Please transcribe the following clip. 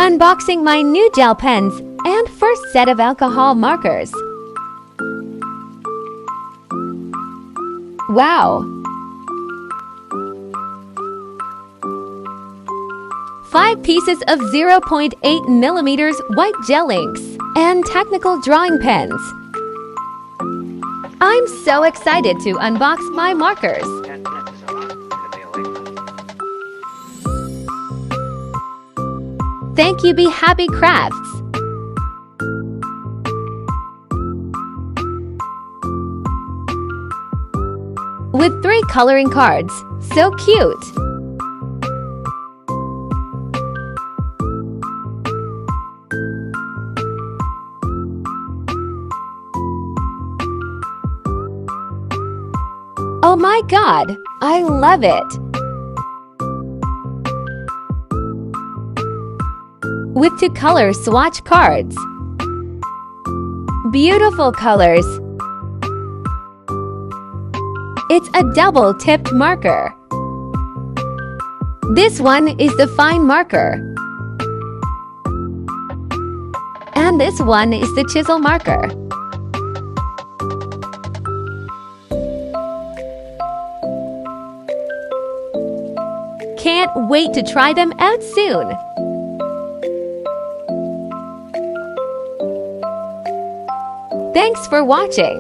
Unboxing my new gel pens and first set of alcohol markers. Wow! 5 pieces of 0.8 millimeters white gel inks and technical drawing pens. I'm so excited to unbox my markers. Thank you, Be Happy Crafts. With 3 coloring cards, so cute. Oh my God, I love it! With 2 color swatch cards. Beautiful colors. It's a double-tipped marker. This one is the fine marker. And this one is the chisel marker. Can't wait to try them out soon! Thanks for watching!